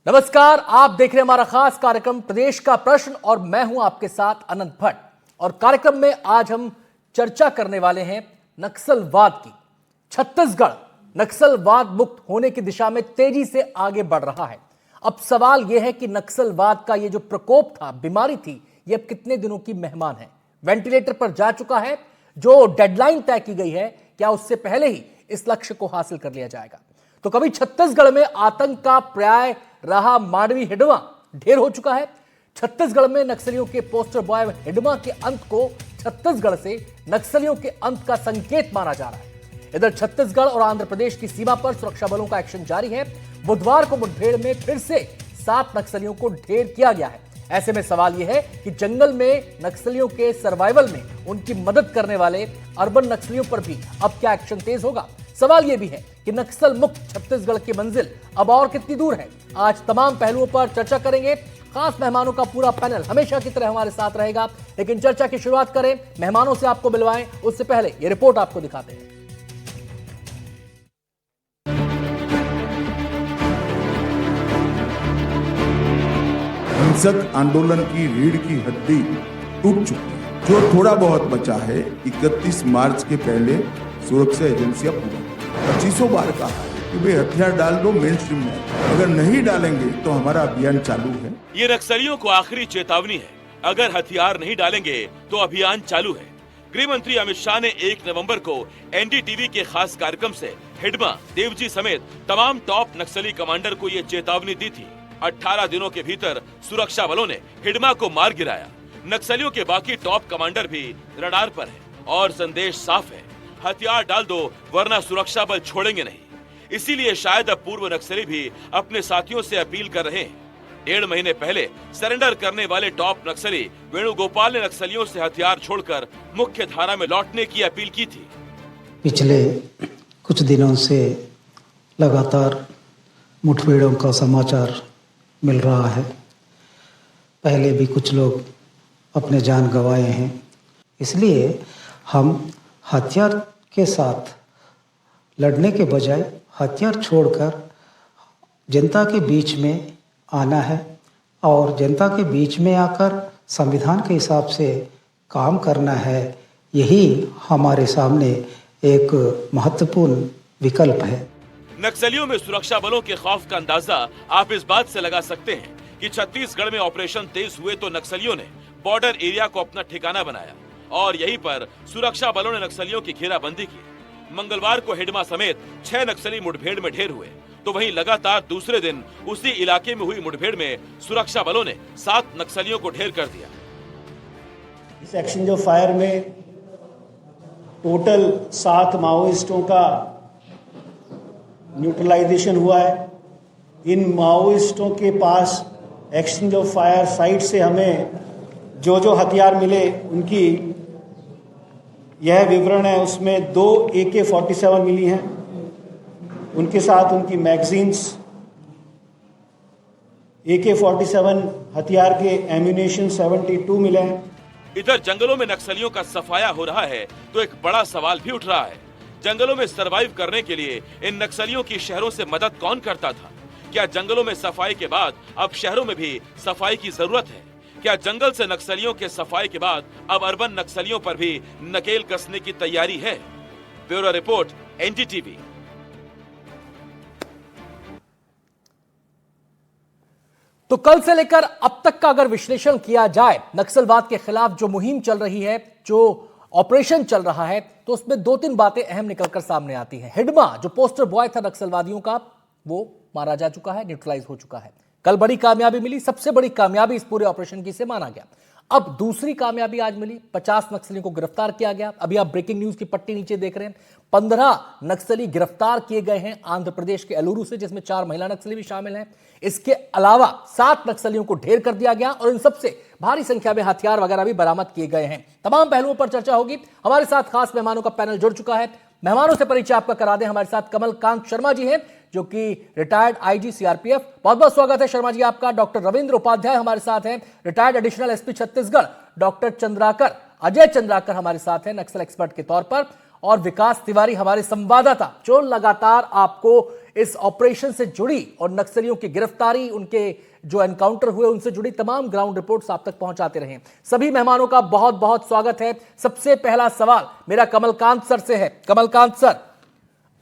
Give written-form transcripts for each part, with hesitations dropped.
नमस्कार, आप देख रहे हैं हमारा खास कार्यक्रम प्रदेश का प्रश्न और मैं हूं आपके साथ अनंत भट्ट। और कार्यक्रम में आज हम चर्चा करने वाले हैं नक्सलवाद की। छत्तीसगढ़ नक्सलवाद मुक्त होने की दिशा में तेजी से आगे बढ़ रहा है। अब सवाल यह है कि नक्सलवाद का यह जो प्रकोप था, बीमारी थी, यह अब कितने दिनों की मेहमान है? वेंटिलेटर पर जा चुका है? जो डेडलाइन तय की गई है, क्या उससे पहले ही इस लक्ष्य को हासिल कर लिया जाएगा? तो कभी छत्तीसगढ़ में आतंक का पर्याय रहा मांडवी हिडमा ढेर हो चुका है। छत्तीसगढ़ में नक्सलियों के पोस्टर बॉय हिडमा के अंत को छत्तीसगढ़ से नक्सलियों के अंत का संकेत माना जा रहा है। इधर छत्तीसगढ़ और आंध्र प्रदेश की सीमा पर सुरक्षा बलों का एक्शन जारी है। बुधवार को मुठभेड़ में फिर से 7 नक्सलियों को ढेर किया गया है। ऐसे में सवाल यह है कि जंगल में नक्सलियों के सर्वाइवल में उनकी मदद करने वाले अर्बन नक्सलियों पर भी अब क्या एक्शन तेज होगा? सवाल यह भी है कि नक्सल मुक्त छत्तीसगढ़ की मंजिल अब और कितनी दूर है? आज तमाम पहलुओं पर चर्चा करेंगे। खास मेहमानों का पूरा पैनल हमेशा की तरह हमारे साथ रहेगा, लेकिन चर्चा की शुरुआत करें, मेहमानों से आपको मिलवाएं उससे पहले यह रिपोर्ट आपको दिखाते हैं। हिंसक आंदोलन की रीढ़ की हड्डी टूट चुकी है। जो थोड़ा बहुत बचा है, 31 मार्च के पहले सुरक्षा एजेंसियां पूरी 2500 बार कहा है कि वे हथियार डाल दो, मेन स्ट्रीम में अगर नहीं डालेंगे तो हमारा अभियान चालू है। ये नक्सलियों को आखिरी चेतावनी है, अगर हथियार नहीं डालेंगे तो अभियान चालू है। गृह मंत्री अमित शाह ने 1 नवंबर को एनडीटीवी के खास कार्यक्रम से हिडमा, देवजी समेत तमाम टॉप नक्सली कमांडर को ये चेतावनी दी थी। 18 दिनों के भीतर सुरक्षा बलों ने हिडमा को मार गिराया। नक्सलियों के बाकी टॉप कमांडर भी रडार पर है और संदेश साफ है, हथियार डाल दो वरना सुरक्षा बल छोड़ेंगे नहीं। इसीलिए शायद अब पूर्व नक्सली भी अपने साथियों से अपील कर रहे हैं। 1.5 महीने पहले सरेंडर करने वाले टॉप नक्सली वेणुगोपाल ने नक्सलियों से हथियार छोड़कर मुख्य धारा में लौटने की अपील की थी। पिछले कुछ दिनों से लगातार मुठभेड़ों का समाचार मिल रहा है। पहले भी कुछ लोग अपने जान गंवाए हैं। इसलिए हम हथियार के साथ लड़ने के बजाय हथियार छोड़कर जनता के बीच में आना है और जनता के बीच में आकर संविधान के हिसाब से काम करना है। यही हमारे सामने एक महत्वपूर्ण विकल्प है। नक्सलियों में सुरक्षा बलों के खौफ का अंदाजा आप इस बात से लगा सकते हैं कि छत्तीसगढ़ में ऑपरेशन तेज हुए तो नक्सलियों ने बॉर्डर एरिया को अपना ठिकाना बनाया और यहीं पर सुरक्षा बलों ने नक्सलियों की घेराबंदी की। मंगलवार को हिडमा समेत 6 नक्सली मुठभेड़ में ढेर हुए, तो वहीं लगातार दूसरे दिन उसी इलाके में हुई मुठभेड़ में सुरक्षा बलों ने 7 नक्सलियों को ढेर कर दिया। इस एक्सचेंज ऑफ फायर में टोटल 7 माओइस्टों का न्यूट्रलाइजेशन हुआ है। इन माओइस्टों के पास एक्सचेंज ऑफ फायर साइट से हमें जो हथियार मिले उनकी यह विवरण है। उसमें 2 AK-47 मिली हैं, उनके साथ उनकी मैगजीन्स, AK-47 हथियार के एम्यूनेशन 72 मिले हैं। इधर जंगलों में नक्सलियों का सफाया हो रहा है तो एक बड़ा सवाल भी उठ रहा है, जंगलों में सरवाइव करने के लिए इन नक्सलियों की शहरों से मदद कौन करता था? क्या जंगलों में सफाई के बाद अब शहरों में भी सफाई की जरूरत है? क्या जंगल से नक्सलियों के सफाई के बाद अब अर्बन नक्सलियों पर भी नकेल कसने की तैयारी है? Bureau report, NDTV. तो कल से लेकर अब तक का अगर विश्लेषण किया जाए, नक्सलवाद के खिलाफ जो मुहिम चल रही है, जो ऑपरेशन चल रहा है, तो उसमें 2-3 बातें अहम निकलकर सामने आती हैं। हिडमा जो पोस्टर बॉय था नक्सलवादियों का, वो मारा जा चुका है, न्यूट्रलाइज हो चुका है। कल बड़ी कामयाबी मिली, सबसे बड़ी कामयाबी इस पूरे ऑपरेशन की से माना गया। अब दूसरी कामयाबी आज मिली, 50 नक्सलियों को गिरफ्तार किया गया। अभी आप ब्रेकिंग न्यूज की पट्टी नीचे देख रहे हैं। 15 नक्सली गिरफ्तार किए गए हैं आंध्र प्रदेश के एलुरु से, जिसमें 4 महिला नक्सली भी शामिल हैं। इसके अलावा 7 नक्सलियों को ढेर कर दिया गया और इन सबसे भारी संख्या में हथियार वगैरह भी बरामद किए गए हैं। तमाम पहलुओं पर चर्चा होगी। हमारे साथ खास मेहमानों का पैनल जुड़ चुका है। मेहमानों से परिचय आपका करा दें। हमारे साथ कमलकांत शर्मा जी हैं, जो कि रिटायर्ड आईजी सीआरपीएफ। बहुत बहुत स्वागत है शर्मा जी आपका। डॉक्टर रविंद्र उपाध्याय हमारे साथ हैं, retired additional SP Chhattisgarh. Doctor Ajay Chandrakar हमारे साथ हैं, नक्सल एक्सपर्ट के तौर पर। और विकास तिवारी हमारे संवाददाता, जो लगातार आपको इस ऑपरेशन से जुड़ी और नक्सलियों की गिरफ्तारी, उनके जो एनकाउंटर हुए उनसे जुड़ी तमाम ग्राउंड रिपोर्ट्स आप तक पहुंचाते रहे। सभी मेहमानों का बहुत बहुत स्वागत है। सबसे पहला सवाल मेरा कमलकांत सर से है। कमलकांत सर,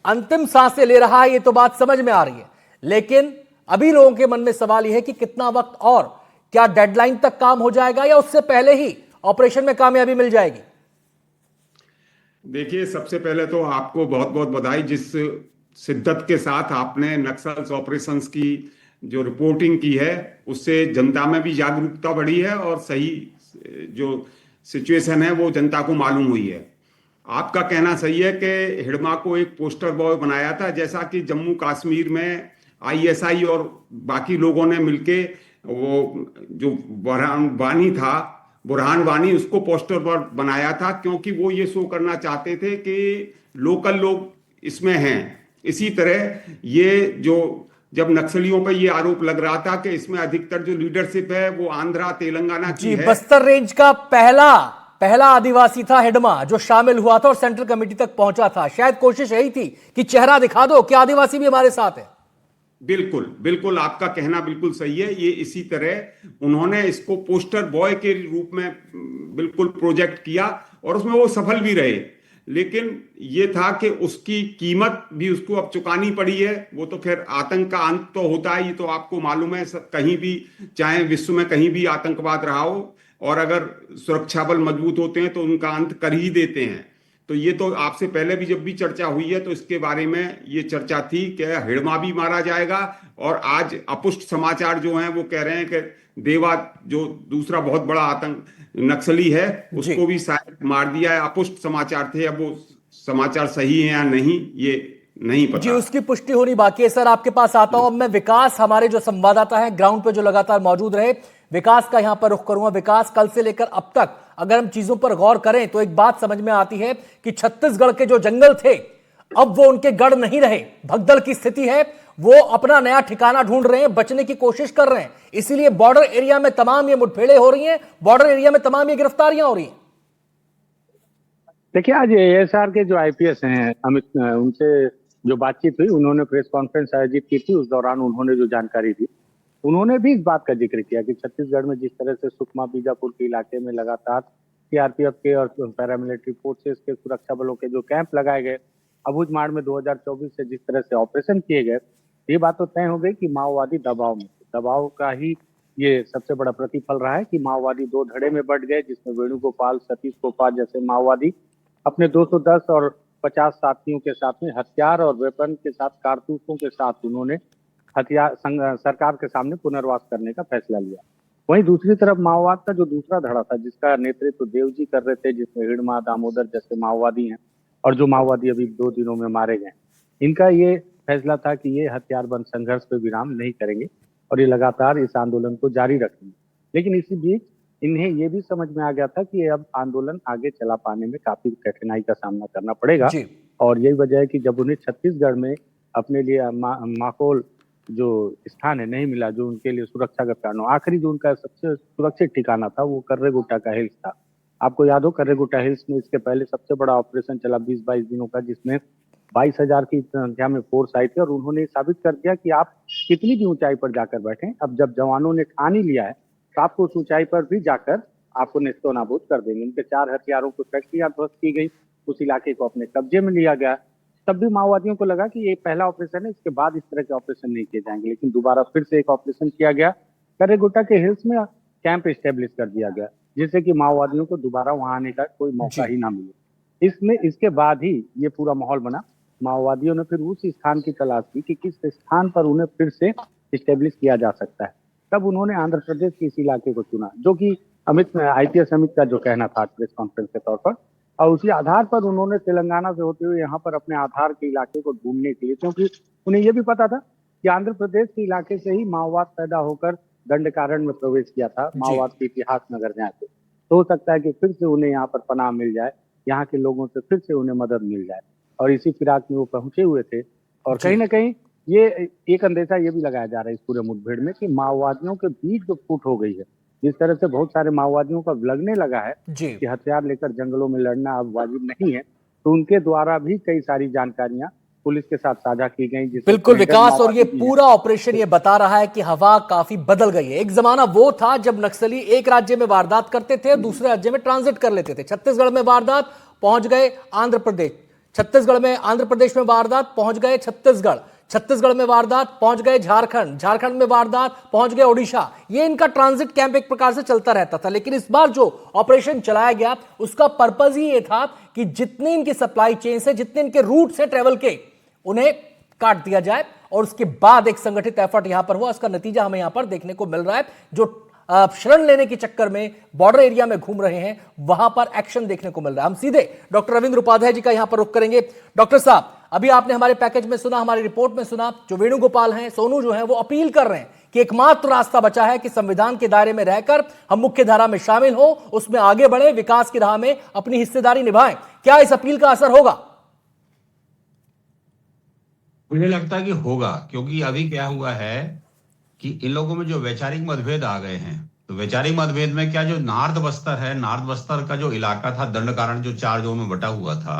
अंतिम सांसें ले रहा है ये तो बात समझ में आ रही है, लेकिन अभी लोगों के मन में सवाल यह है कि कितना वक्त और, क्या डेडलाइन तक काम हो जाएगा या उससे पहले ही ऑपरेशन में कामयाबी मिल जाएगी? देखिए, सबसे पहले तो आपको बहुत बहुत बधाई, जिस शिद्दत के साथ आपने नक्सल्स ऑपरेशंस की जो रिपोर्टिंग की है उससे जनता में भी जागरूकता बढ़ी है और सही जो सिचुएशन है वो जनता को मालूम हुई है। आपका कहना सही है कि हिडमा को एक पोस्टर बॉय बनाया था, जैसा कि जम्मू कश्मीर में आईएसआई और बाकी लोगों ने मिलके वो जो बुरहान वानी उसको पोस्टर पर बनाया था, क्योंकि वो ये शो करना चाहते थे कि लोकल लोग इसमें हैं। इसी तरह ये जो जब नक्सलियों पर ये आरोप लग रहा था कि इसमें अधिकतर जो लीडरशिप है वो आंध्रा तेलंगाना की है। बस्तर रेंज का पहला आदिवासी था हिडमा जो शामिल हुआ था और सेंट्रल कमेटी तक पहुंचा था। शायद कोशिश यही थी कि चेहरा दिखा दो कि आदिवासी भी हमारे साथ है। बिल्कुल बिल्कुल, आपका कहना बिल्कुल सही है। ये इसी तरह उन्होंने इसको पोस्टर बॉय के रूप में बिल्कुल प्रोजेक्ट किया और उसमें वो सफल भी रहे, लेकिन ये था कि उसकी कीमत भी उसको अब चुकानी पड़ी है। वो तो फिर आतंक का अंत तो होता है, ये तो आपको मालूम है। कहीं भी, चाहे विश्व में कहीं भी आतंकवाद रहा हो, और अगर सुरक्षा बल मजबूत होते हैं तो उनका अंत कर ही देते हैं। तो ये तो आपसे पहले भी जब भी चर्चा हुई है तो इसके बारे में ये चर्चा थी कि हिडमा भी मारा जाएगा। और आज अपुष्ट समाचार जो हैं वो कह रहे हैं कि देवा जो दूसरा बहुत बड़ा आतंक नक्सली है उसको भी शायद मार दिया है। अपुष्ट समाचार थे, अब वो समाचार सही है या नहीं ये नहीं पता जी, उसकी पुष्टि होनी बाकी है। सर, आपके पास आता हूं। अब मैं विकास, हमारे जो संवाददाता हैं ग्राउंड पे जो लगातार मौजूद रहे, विकास का यहां पर रुख करूंगा। विकास, कल से लेकर अब तक अगर हम चीजों पर गौर करें तो एक बात समझ में आती है कि छत्तीसगढ़ के जो जंगल थे अब वो उनके गढ़ नहीं रहे। भगदड़ की स्थिति है, वो अपना नया ठिकाना ढूंढ रहे हैं, बचने की कोशिश कर रहे हैं। इसीलिए बॉर्डर एरिया में तमाम ये मुठभेड़ें हो रही हैं, बॉर्डर एरिया में तमाम ये गिरफ्तारियां हो रही हैं। देखिए, आज एएसआर के जो आईपीएस हैं अमित, उनसे जो बातचीत हुई, उन्होंने प्रेस कॉन्फ्रेंस आयोजित की थी। उस दौरान उन्होंने जो जानकारी दी, उन्होंने भी इस बात का जिक्र किया कि छत्तीसगढ़ में जिस तरह से सुकमा बीजापुर के इलाके में लगातार सीआरपीएफ के और पैरामिलिट्री फोर्सेस के सुरक्षा बलों के जो कैंप लगाए गए, अबूझमाड़ में 2024 से जिस तरह से ऑपरेशन किए गए, ये बात तो तय हो गई कि माओवादी दबाव का ही ये सबसे बड़ा प्रतिफल रहा है कि माओवादी दो धड़े में बढ़ गए, जिसमें वेणुगोपाल, सतीश गोपाल जैसे माओवादी अपने 210 और 50 साथियों के साथ में हथियार और वेपन के साथ, कारतूसों के साथ उन्होंने हथियार सरकार के सामने पुनर्वास करने का फैसला लिया। वहीं दूसरी तरफ माओवाद का जो दूसरा धड़ा था, जिसका नेतृत्व देवजी कर रहे थे, जिसमें हिडमा, दामोदर जैसे माओवादी हैं और जो माओवादी अभी 2 दिनों में मारे गए, इनका ये फैसला था कि ये हथियारबंद संघर्ष पे विराम नहीं करेंगे और ये लगातार इस आंदोलन को जारी रखेंगे। लेकिन इसी बीच इन्हें ये भी समझ में आ गया था कि अब आंदोलन आगे चला पाने में काफी कठिनाई का सामना करना पड़ेगा। और यही वजह है कि जब उन्हें छत्तीसगढ़ में अपने लिए माहौल जो स्थान है नहीं मिला, जो उनके लिए सुरक्षा का कारण हो, आखिरी जो उनका सबसे सुरक्षित ठिकाना था वो कर्रेगुट्टा का हिल्स था। आपको याद हो, कर्रेगुट्टा हिल्स में इसके पहले सबसे बड़ा ऑपरेशन चला 20-22 दिनों का, जिसमें 22,000 की संख्या में फोर्स आई थी और उन्होंने साबित कर दिया कि आप कितनी भी ऊंचाई पर जाकर बैठे, अब जब जवानों ने ठान ही लिया है तो आपको उस ऊंचाई पर भी जाकर आपको नेस्तो नाबूद कर देंगे। उनके 4 हथियारों को फैक्ट्रियां ध्वस्त की गई, उस इलाके को अपने कब्जे में लिया गया। तब भी माओवादियों को लगा कि ये पहला ऑपरेशन है, इसके बाद इस तरह के ऑपरेशन नहीं किए जाएंगे, लेकिन दोबारा फिर से एक ऑपरेशन किया गया। कर्रेगुट्टा के हिल्स में कैंप स्टेब्लिश कर दिया गया, जिससे कि माओवादियों को दोबारा वहां आने का कोई मौका ही ना मिले। इसके बाद ही ये पूरा माहौल बना। माओवादियों ने फिर उस स्थान की तलाश की कि किस स्थान पर उन्हें फिर से स्टेब्लिश किया जा सकता है। तब उन्होंने आंध्र प्रदेश के इस इलाके को चुना, जो कि आईपीएस अमित का जो कहना था प्रेस कॉन्फ्रेंस के तौर पर, और उसी आधार पर उन्होंने तेलंगाना से होते हुए यहाँ पर अपने आधार के इलाके को ढूंढने के लिए, क्योंकि उन्हें यह भी पता था कि आंध्र प्रदेश के इलाके से ही माओवाद पैदा होकर दंडकारण्य में प्रवेश किया था, माओवाद के इतिहास में अगर जाए तो हो सकता है कि फिर से उन्हें यहाँ पर पनाह मिल जाए, यहाँ के लोगों से फिर से उन्हें मदद मिल जाए। और इसी फिराक में वो पहुंचे हुए थे। और कहीं ना कहीं ये एक अंदेशा ये भी लगाया जा रहा है इस पूरे मुठभेड़ में कि माओवादियों के बीच जो फूट हो गई है, जिस तरह से बहुत सारे माओवादियों का लगने लगा है कि हथियार लेकर जंगलों में लड़ना अब वाजिब नहीं है, तो उनके द्वारा भी कई सारी जानकारियां पुलिस के साथ साझा की गई। बिल्कुल विकास, और ये पूरा ऑपरेशन ये बता रहा है कि हवा काफी बदल गई है। एक जमाना वो था जब नक्सली एक राज्य में वारदात करते थे, दूसरे राज्य में ट्रांजिट कर लेते थे। छत्तीसगढ़ में वारदात, पहुंच गए आंध्र प्रदेश, छत्तीसगढ़ में आंध्र प्रदेश में वारदात, पहुंच गए छत्तीसगढ़, छत्तीसगढ़ में वारदात, पहुंच गए झारखंड, झारखंड में वारदात, पहुंच गए ओडिशा। ये इनका ट्रांजिट कैंप एक प्रकार से चलता रहता था। लेकिन इस बार जो ऑपरेशन चलाया गया उसका पर्पज ही ये था कि जितने इनकी सप्लाई चेन से, जितने इनके रूट से ट्रेवल के, उन्हें काट दिया जाए। और उसके बाद एक संगठित एफर्ट यहां पर हुआ, उसका नतीजा हमें यहां पर देखने को मिल रहा है। जो शरण लेने के चक्कर में बॉर्डर एरिया में घूम रहे हैं, वहां पर एक्शन देखने को मिल रहा है। हम सीधे डॉक्टर रविंद्र उपाध्याय जी का यहां पर रुख करेंगे। डॉक्टर साहब, अभी आपने हमारे पैकेज में सुना, हमारी रिपोर्ट में सुना, जो वेणुगोपाल हैं, सोनू जो है, वो अपील कर रहे हैं कि एकमात्र रास्ता बचा है कि संविधान के दायरे में रहकर हम मुख्य धारा में शामिल हो, उसमें आगे बढ़े, विकास की राह में अपनी हिस्सेदारी निभाएं। क्या इस अपील का असर होगा? मुझे लगता है कि होगा, क्योंकि अभी क्या हुआ है कि इन लोगों में जो वैचारिक मतभेद आ गए हैं, तो वैचारिक मतभेद में क्या, जो नॉर्थ बस्तर है, नॉर्थ बस्तर का जो इलाका था दंडकारण्य, जो 4 जोन में बटा हुआ था,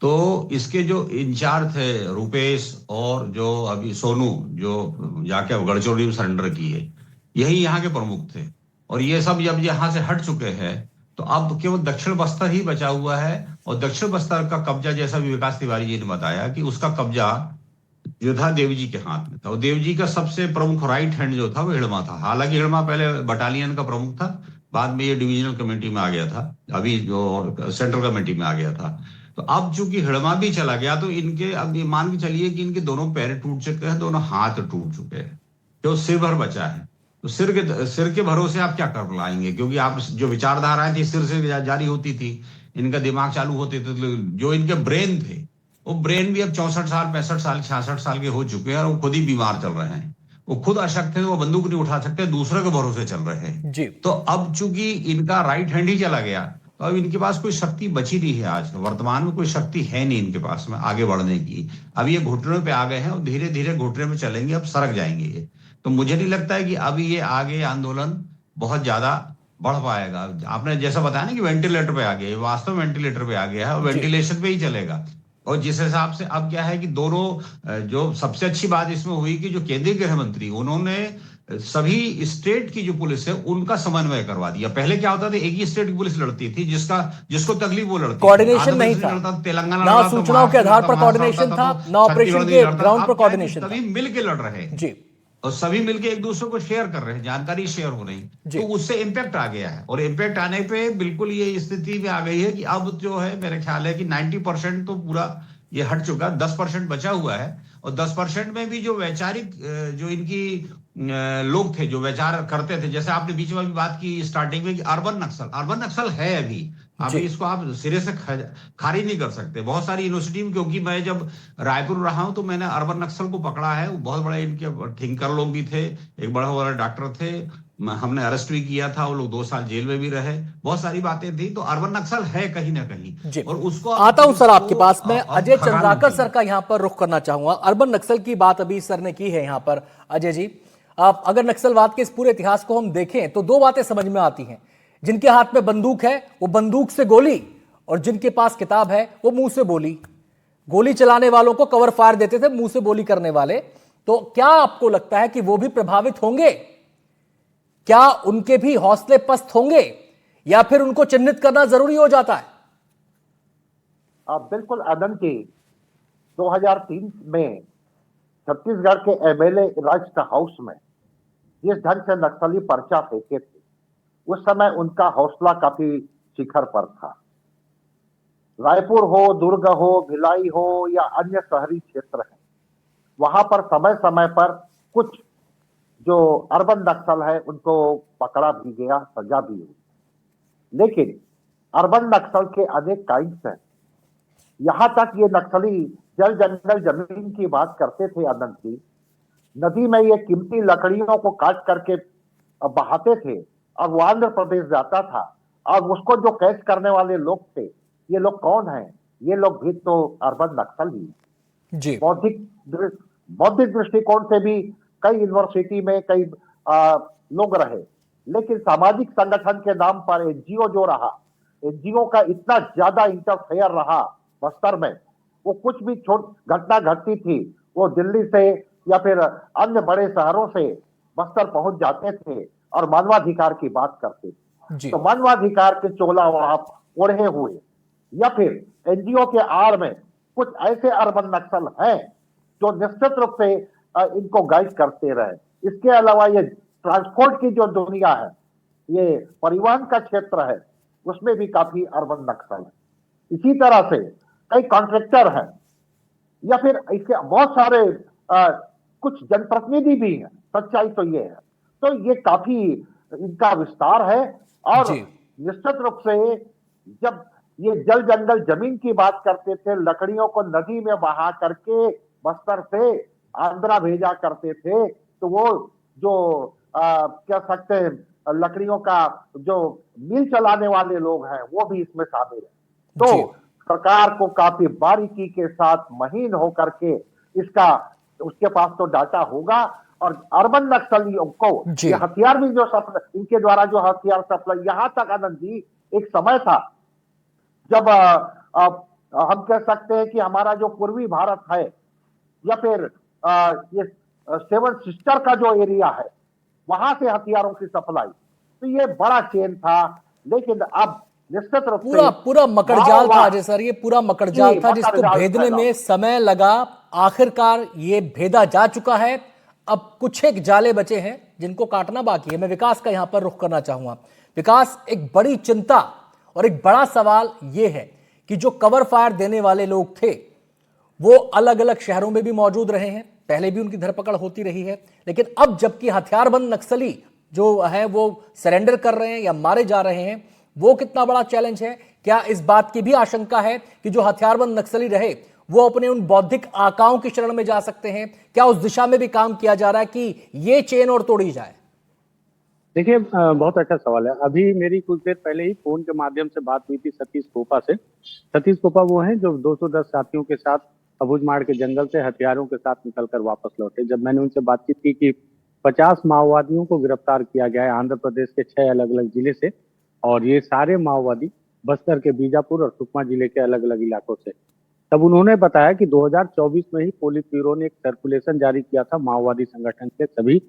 तो इसके जो इंचार्ज थे रुपेश और जो अभी सोनू, जो जाके गढ़चिरौली में सरेंडर किए, यही यहाँ के प्रमुख थे। और ये सब जब यहाँ से हट चुके हैं तो अब केवल दक्षिण बस्तर ही बचा हुआ है। और दक्षिण बस्तर का कब्जा, जैसा भी विकास तिवारी जी ने बताया, कि उसका कब्जा जो था देव जी के हाथ में था। और देव जी का सबसे प्रमुख राइट हैंड जो था वो हिड़मा था। हालांकि हिड़मा पहले बटालियन का प्रमुख था, बाद में ये डिविजनल कमेटी में आ गया था, अभी जो सेंट्रल कमेटी में आ गया था। तो अब चूंकि हिड़मा भी चला गया तो इनके, अब ये मान के चलिए कि इनके दोनों पैर टूट चुके हैं, दोनों हाथ टूट चुके हैं, जो सिर भर बचा है। तो सिर के भरोसे आप क्या कर लाएंगे, क्योंकि आप जो विचारधाराएं थी सिर से जारी होती थी, इनका दिमाग चालू होते थे। जो इनके ब्रेन थे, वो ब्रेन भी अब 64 साल 65 साल 66 साल के हो चुके हैं और वो खुद ही बीमार चल रहे हैं। वो खुद अशक्त है, वो बंदूक नहीं उठा सकते, दूसरे के भरोसे चल रहे हैं जी। तो अब चूंकि इनका राइट हैंड ही चला गया, तो अब इनके पास कोई शक्ति बची नहीं है। आज वर्तमान में कोई शक्ति है नहीं इनके पास में आगे बढ़ने की। अब ये घुटनों पे आ गए हैं और धीरे धीरे घुटने में चलेंगे, अब सरक जाएंगे ये। तो मुझे नहीं लगता है कि अभी ये आगे आंदोलन बहुत ज्यादा बढ़ पाएगा। आपने जैसा बताया ना कि वेंटिलेटर पे आ गया, वास्तव में वेंटिलेटर पे आ गया है और वेंटिलेशन पे ही चलेगा। और जिस हिसाब से अब क्या है कि दोनों, जो सबसे अच्छी बात इसमें हुई कि जो केंद्रीय गृह मंत्री, उन्होंने सभी स्टेट की जो पुलिस है उनका समन्वय करवा दिया। पहले क्या होता था, एक ही स्टेट की पुलिस लड़ती थी, जिसको तकलीफ वो लड़ती, कोऑर्डिनेशन नहीं था, तेलंगाना ना सूचनाओं के आधार पर कोऑर्डिनेशन था, ना ऑपरेशन के ग्राउंड पर कोऑर्डिनेशन था। सभी मिलके लड़ रहे हैं जी, और सभी मिलके एक दूसरे को शेयर कर रहे हैं, जानकारी शेयर हो रही, तो उससे इम्पैक्ट आ गया है। और इम्पैक्ट आने पे बिल्कुल ये स्थिति में आ गई है कि अब जो है मेरे ख्याल है कि 90% तो पूरा ये हट चुका, 10% बचा हुआ है। और 10% में भी जो वैचारिक, जो इनकी लोग थे, जो विचार करते थे, जैसे आपने बीच में भी बात की स्टार्टिंग में कि अर्बन नक्सल है अभी इसको आप सिरे से खारिज नहीं कर सकते। बहुत सारी यूनिवर्सिटी में, क्योंकि मैं जब रायपुर रहा हूं तो मैंने अर्बन नक्सल को पकड़ा है। बहुत बड़े इनके थिंकर लोग भी थे, एक बड़ा बड़ा डॉक्टर थे, हमने अरेस्ट भी किया था, वो लोग 2 साल जेल में भी रहे, बहुत सारी बातें थी। तो अर्बन नक्सल है कहीं ना कहीं, और उसको आता हूं सर आपके पास में। अजय चंद्राकर सर का यहां पर रुख करना चाहूंगा। अर्बन नक्सल की बात अभी सर ने की है यहां पर। अजय जी, आप अगर नक्सलवाद के इस पूरे इतिहास को हम देखें तो 2 बातें समझ में आती हैं। जिनके हाथ में बंदूक है वो बंदूक से गोली, और जिनके पास किताब है वो मुंह से बोली। गोली चलाने वालों को कवर फायर देते थे, मुंह से बोली करने वाले। तो क्या आपको लगता है कि वो भी प्रभावित होंगे? क्या उनके भी हौसले पस्त होंगे, या फिर उनको चिन्हित करना जरूरी हो जाता है? बिल्कुल अनंत जी, 2003 में छत्तीसगढ़ के एमएलए राज हाउस में जिस ढंग से नक्सली पर्चा फेंके थे, उस समय उनका हौसला काफी शिखर पर था। रायपुर हो, दुर्ग हो, भिलाई हो या अन्य शहरी क्षेत्र है, वहां पर समय समय पर कुछ जो अर्बन नक्सल है उनको पकड़ा भी गया, सजा भी हुई। लेकिन अर्बन नक्सल के अनेक काइंड्स हैं। यहां तक ये नक्सली जल जंगल जमीन की बात करते थे अनंत जी। नदी में ये कीमती लकड़ियों को काट करके बहाते थे और वो आंध्र प्रदेश जाता था, और उसको जो कैच करने वाले लोग थे, ये लोग कौन हैं? ये लोग भी तो अर्बन नक्सल ही जी। बौद्धिक दृष्टिकोण से भी कई यूनिवर्सिटी में कई लोग रहे, लेकिन सामाजिक संगठन के नाम पर एनजीओ जो रहा, एनजीओ का इतना ज्यादा इंटरफेयर रहा बस्तर में वो कुछ भी घटना घटती थी वो दिल्ली से या फिर अन्य बड़े शहरों से बस्तर पहुंच जाते थे और मानवाधिकार की बात करते थे। तो मानवाधिकार के चोला वहां ओढ़े हुए या फिर एनजीओ के आड़ में कुछ ऐसे अर्बन नक्सल हैं जो निश्चित रूप से इनको गाइड करते रहे। इसके अलावा ये ट्रांसपोर्ट की जो दुनिया है, ये परिवहन का क्षेत्र है, उसमें भी काफी अर्बन नक्सल है। इसी तरह से कई कॉन्ट्रैक्टर हैं या फिर इसके बहुत सारे कुछ जनप्रतिनिधि भी हैं। सच्चाई तो ये है। तो ये काफी इनका विस्तार है और निश्चित रूप से जब ये जल जंगल जमीन की बात करते थे, लकड़ियों को नदी में बहा करके बस्तर से आंध्रा भेजा करते थे, तो वो जो कह सकते हैं लकड़ियों का जो मिल चलाने वाले लोग हैं वो भी इसमें शामिल है। तो सरकार को काफी बारीकी के साथ महीन होकर के इसका उसके पास तो डाटा होगा और अर्बन नक्सलियों को ये हथियार भी जो इनके द्वारा जो हथियार सप्लाई, यहां तक आनंद जी एक समय था जब हम कह सकते हैं कि हमारा जो पूर्वी भारत है या फिर ये सेवन सिस्टर का जो एरिया है वहां से हथियारों की सप्लाई, तो ये बड़ा चेन था। लेकिन अब निश्चित रूप से पूरा मकड़जाल था अजय सर, ये पूरा मकड़जाल था जिसको भेदने में समय लगा। आखिरकार ये भेदा जा चुका है। अब कुछ एक जाले बचे हैं जिनको काटना बाकी है। मैं विकास का यहां पर रुख करना चाहूंगा। विकास, एक बड़ी चिंता और एक बड़ा सवाल यह है कि जो कवर फायर देने वाले लोग थे वो अलग अलग शहरों में भी मौजूद रहे हैं, पहले भी उनकी धरपकड़ होती रही है, लेकिन अब जबकि हथियारबंद नक्सली जो है वो सरेंडर कर रहे हैं या मारे जा रहे हैं, वो कितना बड़ा चैलेंज है। क्या इस बात की भी आशंका है कि जो हथियारबंद नक्सली रहे वो अपने उन बौद्धिक आकाओं की शरण में जा सकते हैं? क्या उस दिशा में भी काम किया जा रहा है कि ये चेन और तोड़ी जाए? देखिए, बहुत अच्छा सवाल है। अभी मेरी कुछ देर पहले ही फोन के माध्यम से बात हुई थी सतीश कोपा से। सतीश कोपा वो हैं जो 210 साथियों के साथ अबूझमाड़ के जंगल से हथियारों के साथ निकलकर वापस लौटे। जब मैंने उनसे बातचीत की कि 50 माओवादियों को गिरफ्तार किया गया है आंध्र प्रदेश के 6 अलग अलग जिले से, और ये सारे माओवादी बस्तर के बीजापुर और सुकमा जिले के अलग अलग इलाकों से, तब उन्होंने बताया कि 2024 में ही पोलित ब्यूरो ने एक सर्कुलेशन जारी किया था माओवादी संगठन के सभी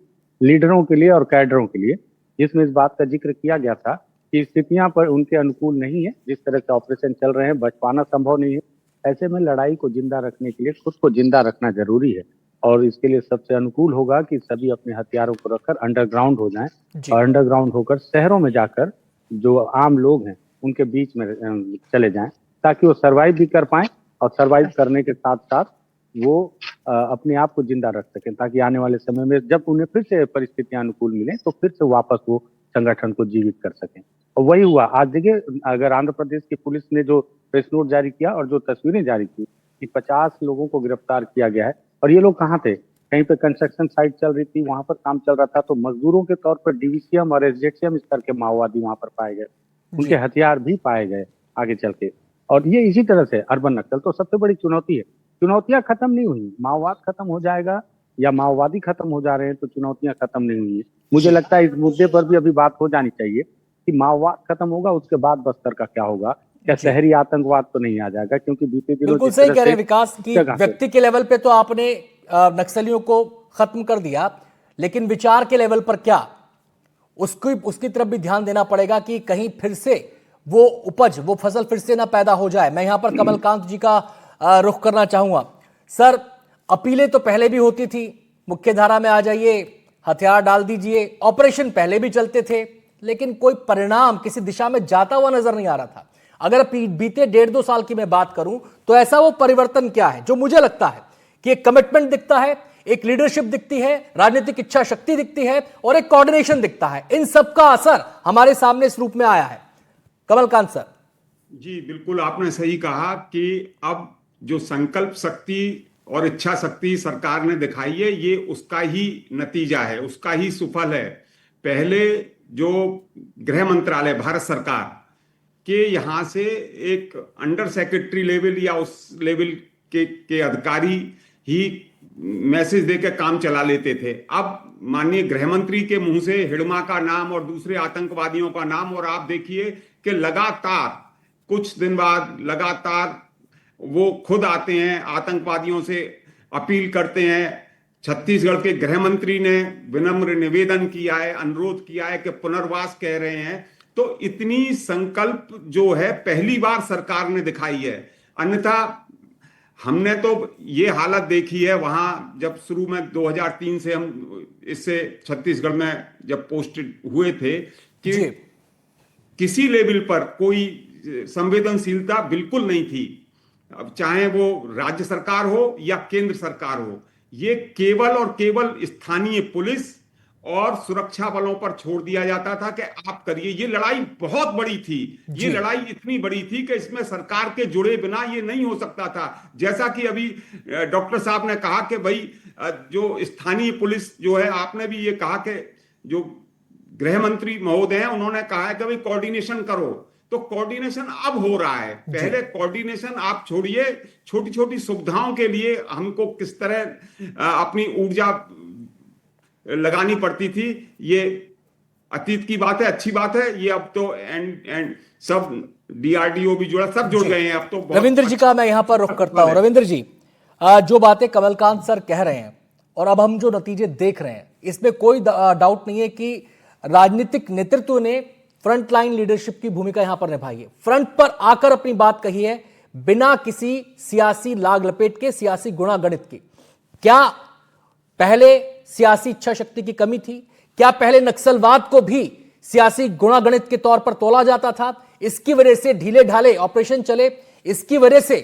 लीडरों के लिए और कैडरों के लिए, जिसमें इस बात का जिक्र किया गया था कि स्थितियां पर उनके अनुकूल नहीं है। जिस तरह से ऑपरेशन चल रहे हैं बच पाना संभव नहीं है। ऐसे में लड़ाई को जिंदा रखने के लिए खुद को जिंदा रखना जरूरी है और इसके लिए सबसे अनुकूल होगा कि सभी अपने हथियारों को रखकर अंडरग्राउंड हो जाएं और अंडरग्राउंड होकर शहरों में जाकर जो आम लोग हैं उनके बीच में चले जाएं ताकि वो सर्वाइव भी कर पाएं और सर्वाइव करने के साथ साथ वो अपने आप को जिंदा रख सकें, ताकि आने वाले समय में जब उन्हें फिर से परिस्थितियां अनुकूल मिले तो फिर से वापस वो संगठन को जीवित कर सकें। और वही हुआ। आज देखिए, अगर आंध्र प्रदेश की पुलिस ने जो प्रेस नोट जारी किया और जो तस्वीरें जारी की कि 50 लोगों को गिरफ्तार किया गया है, और ये लोग कहाँ थे? कहीं पे कंस्ट्रक्शन साइट चल रही थी, वहां पर काम चल रहा था, तो मजदूरों के तौर पर डीवीसीएम और एसजेसीएम स्तर के माओवादी वहां पर पाए गए, उनके हथियार भी पाए गए आगे चल के। और ये इसी तरह से अर्बन नक्सल तो सबसे बड़ी चुनौती है। चुनौतियां खत्म नहीं हुई, माओवाद खत्म हो जाएगा या माओवादी खत्म हो जा रहे हैं तो चुनौतियां खत्म नहीं हुई है। मुझे लगता है इस मुद्दे पर भी अभी बात हो जानी चाहिए कि माओवाद खत्म होगा, उसके बाद बस्तर का क्या होगा? क्या शहरी आतंकवाद तो नहीं आ जाएगा? क्योंकि बीते दिनों बिल्कुल सही कह रहे हैं विकास की व्यक्ति के लेवल पे तो आपने नक्सलियों को खत्म कर दिया, लेकिन विचार के लेवल पर क्या? उसकी तरफ भी ध्यान देना पड़ेगा कि कहीं फिर से वो उपज, वो फसल फिर से ना पैदा हो जाए। मैं यहां पर कमलकांत जी का रुख करना चाहूंगा। सर, अपीलें तो पहले भी होती थी, मुख्य धारा में आ जाइए, हथियार डाल दीजिए, ऑपरेशन पहले भी चलते थे, लेकिन कोई परिणाम किसी दिशा में जाता हुआ नजर नहीं आ रहा था। अगर बीते 1.5-2 साल की मैं बात करूं तो ऐसा वो परिवर्तन क्या है जो मुझे लगता है कि एक कमिटमेंट दिखता है, एक लीडरशिप दिखती है, राजनीतिक इच्छा शक्ति दिखती है और एक कोऑर्डिनेशन दिखता है। इन सब का असर हमारे सामने इस रूप में आया है। कमलकांत सर। जी बिल्कुल, आपने सही कहा कि अब जो संकल्प शक्ति और इच्छा शक्ति सरकार ने दिखाई है, ये उसका ही नतीजा है, उसका ही सुफल है। पहले जो गृह मंत्रालय भारत सरकार के यहाँ से एक अंडर सेक्रेटरी लेवल या उस लेवल के अधिकारी ही मैसेज देकर काम चला लेते थे। अब माननीय गृह मंत्री के मुंह से हिडमा का नाम और दूसरे आतंकवादियों का नाम, और आप देखिए कि लगातार कुछ दिन बाद लगातार वो खुद आते हैं, आतंकवादियों से अपील करते हैं। छत्तीसगढ़ के गृह मंत्री ने विनम्र निवेदन किया है, अनुरोध किया है कि पुनर्वास कह रहे हैं। तो इतनी संकल्प जो है पहली बार सरकार ने दिखाई है। अन्यथा हमने तो ये हालत देखी है वहां, जब शुरू में 2003 से हम इससे छत्तीसगढ़ में जब पोस्टेड हुए थे, कि जी। किसी लेवल पर कोई संवेदनशीलता बिल्कुल नहीं थी। अब चाहे वो राज्य सरकार हो या केंद्र सरकार हो, ये केवल और केवल स्थानीय पुलिस और सुरक्षा बलों पर छोड़ दिया जाता था कि आप करिए। ये लड़ाई बहुत बड़ी थी, ये लड़ाई इतनी बड़ी थी कि इसमें सरकार के जुड़े बिना ये नहीं हो सकता था। जैसा कि अभी डॉक्टर साहब ने कहा कि भाई जो स्थानीय पुलिस जो है, आपने भी ये कहा कि जो गृह मंत्री महोदय हैं उन्होंने कहा है कि भाई कोऑर्डिनेशन करो, तो कोऑर्डिनेशन अब हो रहा है। पहले कोऑर्डिनेशन आप छोड़िए, छोटी छोटी सुविधाओं के लिए हमको किस तरह अपनी ऊर्जा लगानी पड़ती थी, ये अतीत की बात है, अच्छी बात है। ये अब तो एंड सब डीआरडीओ भी जुड़ा, सब जुड़ गए हैं अब तो। रविंद्र जी का मैं यहां पर रुख करता हूं। रविंद्र जी, जो बातें कमलकांत सर कह रहे हैं और अब हम जो नतीजे देख रहे हैं, इसमें कोई डाउट नहीं है कि राजनीतिक नेतृत्व ने फ्रंट लाइन लीडरशिप की भूमिका यहां पर निभाई है, फ्रंट पर आकर अपनी बात कही है, बिना किसी सियासी लाग लपेट के, सियासी गुणागणित के। क्या पहले सियासी इच्छा शक्ति की कमी थी? क्या पहले नक्सलवाद को भी सियासी गुणागणित के तौर पर तोला जाता था? इसकी वजह से ढीले ढाले ऑपरेशन चले, इसकी वजह से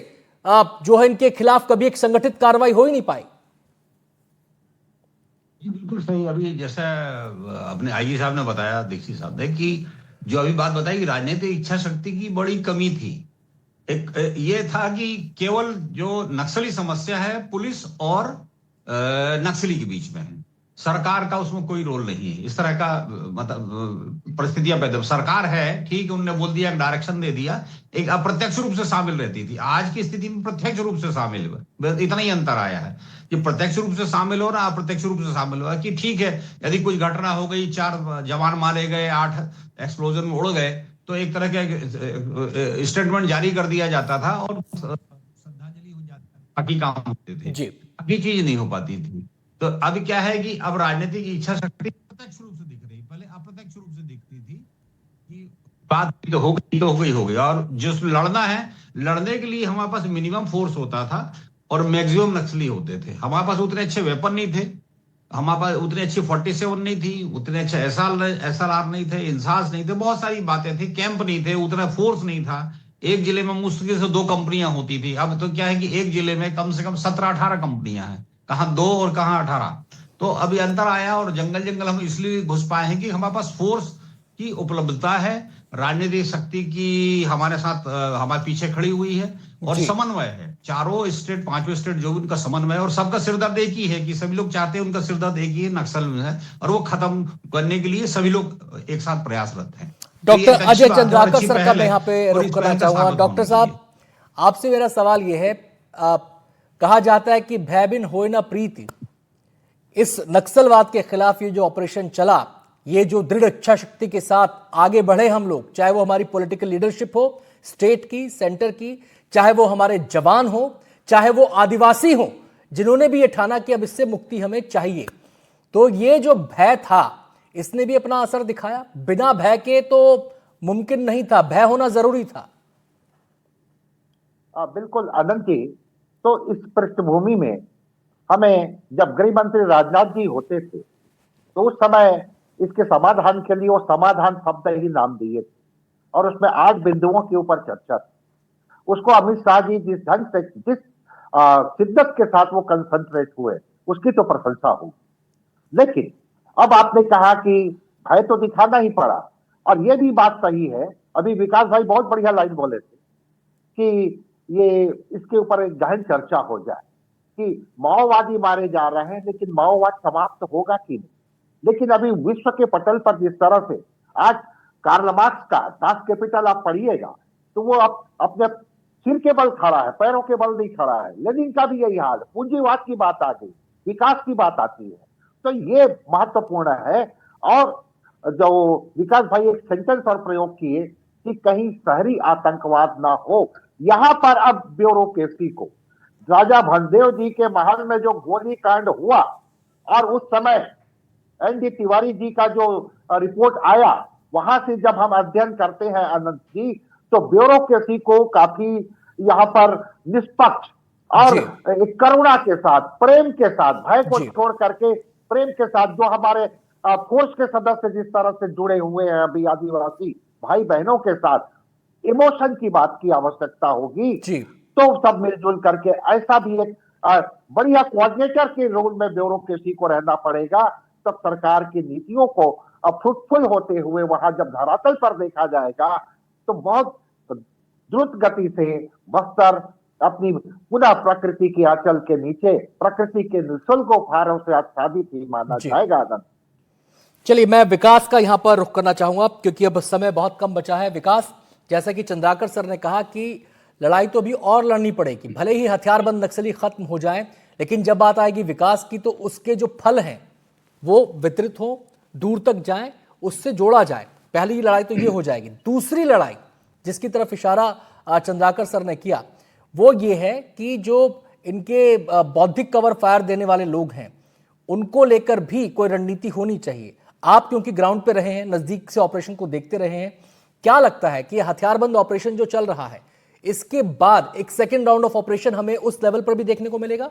जो है इनके खिलाफ कभी एक संगठित कार्रवाई हो ही नहीं पाई। बिल्कुल सही। अभी जैसा अपने आईजी साहब ने बताया, दीक्षित साहब ने, कि जो अभी बात बताई कि राजनीतिक इच्छा शक्ति की बड़ी कमी थी। एक ये था कि केवल जो नक्सली समस्या है पुलिस और नक्सली के बीच में है, सरकार का उसमें कोई रोल नहीं है। इस तरह का मतलब परिस्थितियां पैदा, सरकार है ठीक, उन्होंने बोल दिया, डायरेक्शन दे दिया, एक अप्रत्यक्ष रूप से शामिल रहती थी। आज की स्थिति में प्रत्यक्ष रूप से शामिल हुआ, इतना ही अंतर आया है कि प्रत्यक्ष रूप से शामिल हो रहा, अप्रत्यक्ष रूप से शामिल हुआ। कि ठीक है, यदि कुछ घटना हो गई, 4 जवान मारे गए, 8 एक्सप्लोजन में उड़ गए, तो एक तरह के स्टेटमेंट जारी कर दिया जाता था और श्रद्धांजलि हो जाती, बाकी काम होते थे जी, बाकी चीज नहीं हो पाती थी। तो अभी क्या है कि अब राजनीतिक इच्छा शक्ति प्रत्यक्ष रूप से दिख रही, पहले अप्रत्यक्ष रूप से दिखती थी कि बात तो हो गई तो हो गई, और जिस लड़ना है, लड़ने के लिए हमारे पास मिनिमम फोर्स होता था और मैक्सिमम नक्सली होते थे। हमारे पास उतने अच्छे वेपन नहीं थे, हमारे पास उतनी अच्छी 47 नहीं थी, उतने अच्छे SLR नहीं थे, इंसास नहीं थे, बहुत सारी बातें थी, कैंप नहीं थे, उतना फोर्स नहीं था। एक जिले में मुश्किल से 2 कंपनियां होती थी। अब तो क्या है कि एक जिले में कम से कम 17-18 कंपनियां हैं, कहां 2 और कहां 18। तो अभी अंतर आया, और जंगल हम इसलिए घुस पाए हैं कि हमारे पास फोर्स की उपलब्धता है, राजनीतिक शक्ति की हमारे साथ हमारे पीछे खड़ी हुई है, और समन्वय है। चारों स्टेट, 5वें स्टेट जो भी उनका समन्वय है, और सबका सिरदर्द एक ही है कि सभी लोग चाहते हैं, उनका सिरदर्द एक ही है, नक्सल में है, और वो खत्म करने के लिए सभी लोग एक साथ प्रयासरत हैं। डॉक्टर अजय चंद्राकर सर का मैं यहाँ पे रुक करना चाहूंगा। डॉक्टर साहब, आपसे मेरा सवाल यह है, कहा जाता है कि भय बिन होए ना प्रीति। इस नक्सलवाद के खिलाफ ये जो ऑपरेशन चला, ये जो दृढ़ इच्छा शक्ति के साथ आगे बढ़े हम लोग, चाहे वो हमारी पॉलिटिकल लीडरशिप हो, स्टेट की, सेंटर की, चाहे वो हमारे जवान हो, चाहे वो आदिवासी हो, जिन्होंने भी ये ठाना कि अब इससे मुक्ति हमें चाहिए, तो ये जो भय था इसने भी अपना असर दिखाया। बिना भय के तो मुमकिन नहीं था, भय होना जरूरी था। बिल्कुल अनंत जी, तो इस पृष्ठभूमि में हमें, जब गृह मंत्री राजनाथ जी होते थे, तो उस समय इसके समाधान के लिए वो समाधान शब्द ही नाम दिए थे, और उसमें 8 बिंदुओं के ऊपर चर्चा थी। उसको अमित शाह जी जिस ढंग से, जिस शिद्दत के साथ वो कंसंट्रेट हुए, उसकी तो प्रशंसा हो। लेकिन अब आपने कहा कि भय तो दिखाना ही पड़ा, और ये भी बात सही है, अभी विकास भाई बहुत बढ़िया लाइन बोले थे कि ये इसके ऊपर एक गहन चर्चा हो जाए कि माओवादी मारे जा रहे हैं, लेकिन माओवाद समाप्त होगा कि नहीं। लेकिन अभी विश्व के पटल पर जिस तरह से आज कार्ल मार्क्स का दास कैपिटल आप पढ़िएगा, तो वो अपने सिर के बल खड़ा है, पैरों के बल नहीं खड़ा है। लेनिन का भी यही हाल, पूंजीवाद की बात आ गई, विकास की बात आती है, तो ये महत्वपूर्ण है। और जो विकास भाई एक सेंटेंस और प्रयोग किए कि कहीं शहरी आतंकवाद ना हो, यहां पर अब ब्यूरोक्रेसी को, राजा भंजदेव जी के महल में जो गोली कांड हुआ और उस समय एनडी तिवारी जी का जो रिपोर्ट आया, वहां से जब हम अध्ययन करते हैं अनंत जी, तो ब्यूरोक्रेसी को काफी यहां पर निष्पक्ष और एक करुणा के साथ, प्रेम के साथ, भय को छोड़ करके प्रेम के साथ, जो हमारे फोर्स के सदस्य जिस तरह से जुड़े हुए हैं अभी आदिवासी भाई बहनों के साथ, इमोशन की बात की आवश्यकता होगी, तो सब मिलजुल करके ऐसा भी एक बढ़िया कोऑर्डिनेटर के रोल में ब्यूरोक्रेसी को रहना पड़ेगा। तब सरकार की नीतियों को फ्रूटफुल होते हुए वहां जब धरातल पर देखा जाएगा तो बहुत द्रुत गति से बस्तर अपनी पुनः प्रकृति के आंचल के नीचे, प्रकृति के निःशुल्क उपहारों से आच्छादित ही माना जाएगा। चलिए, मैं विकास का यहां पर रुख करना चाहूंगा क्योंकि अब समय बहुत कम बचा है। विकास, जैसा कि चंद्राकर सर ने कहा कि लड़ाई तो अभी और लड़नी पड़ेगी, भले ही हथियारबंद नक्सली खत्म हो जाएं, लेकिन जब बात आएगी विकास की तो उसके जो फल हैं वो वितरित हो, दूर तक जाएं, उससे जोड़ा जाए। पहली लड़ाई तो ये हो जाएगी। दूसरी लड़ाई जिसकी तरफ इशारा चंद्राकर सर ने किया वो ये है कि जो इनके बौद्धिक कवर फायर देने वाले लोग हैं उनको लेकर भी कोई रणनीति होनी चाहिए। आप क्योंकि ग्राउंड पे रहे हैं, नजदीक से ऑपरेशन को देखते रहे हैं, क्या लगता है कि हथियारबंद ऑपरेशन जो चल रहा है इसके बाद एक सेकेंड राउंड ऑफ ऑपरेशन हमें उस लेवल पर भी देखने को मिलेगा?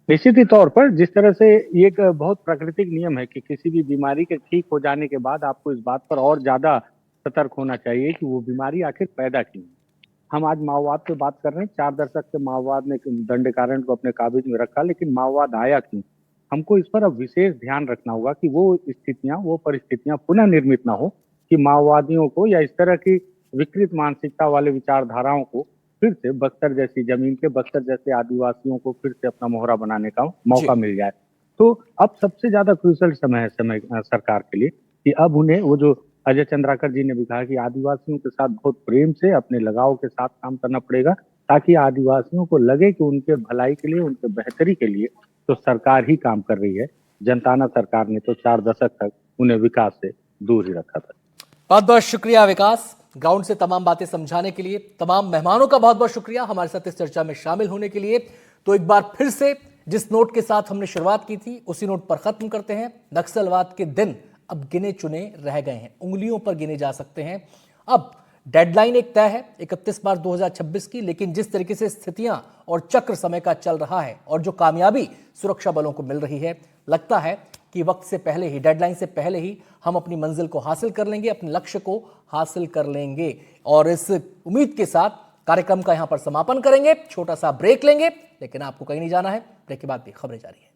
निश्चित ही तौर पर जिस तरह से ये एक बहुत प्राकृतिक नियम है कि किसी भी बीमारी के ठीक हो जाने के बाद आपको इस बात पर और ज्यादा सतर्क होना चाहिए कि वो बीमारी आखिर पैदा क्यों। हम आज माओवाद पे बात कर रहे हैं, 4 दशक से माओवाद ने दंडकारण को अपने काबू में रखा, लेकिन माओवाद आया क्यों? हमको इस पर अब विशेष ध्यान रखना होगा कि वो स्थितियां, वो परिस्थितियां पुनः निर्मित ना हो कि माओवादियों को या इस तरह की विकृत मानसिकता वाले विचारधाराओं को फिर से बस्तर जैसी जमीन के, बस्तर जैसे आदिवासियों को फिर से अपना मोहरा बनाने का मौका मिल जाए। तो अब सबसे ज्यादा क्रूशल समय है सरकार के लिए कि अब उन्हें, वो जो अजय चंद्राकर जी ने भी कहा कि आदिवासियों के साथ बहुत प्रेम से, अपने लगाव के साथ काम करना पड़ेगा ताकि आदिवासियों को लगे कि उनके भलाई के लिए, उनके बेहतरी के लिए तो सरकार ही काम कर रही है। जनताना सरकार ने तो 4 दशक तक उन्हें विकास से दूर ही रखा था। बहुत बहुत शुक्रिया विकास, ग्राउंड से तमाम बातें समझाने के लिए। तमाम मेहमानों का बहुत बहुत शुक्रिया हमारे साथ इस चर्चा में शामिल होने के लिए। तो एक बार फिर से जिस नोट के साथ हमने शुरुआत की थी उसी नोट पर खत्म करते हैं। नक्सलवाद के दिन अब गिने चुने रह गए हैं, उंगलियों पर गिने जा सकते हैं। अब डेडलाइन एक तय है 31 मार्च 2026 की, लेकिन जिस तरीके से स्थितियां और चक्र समय का चल रहा है और जो कामयाबी सुरक्षा बलों को मिल रही है, लगता है कि वक्त से पहले ही, डेडलाइन से पहले ही हम अपनी मंजिल को हासिल कर लेंगे, अपने लक्ष्य को हासिल कर लेंगे। और इस उम्मीद के साथ कार्यक्रम का यहां पर समापन करेंगे। छोटा सा ब्रेक लेंगे, लेकिन आपको कहीं नहीं जाना है। ब्रेक के बाद भी खबरें जारी है।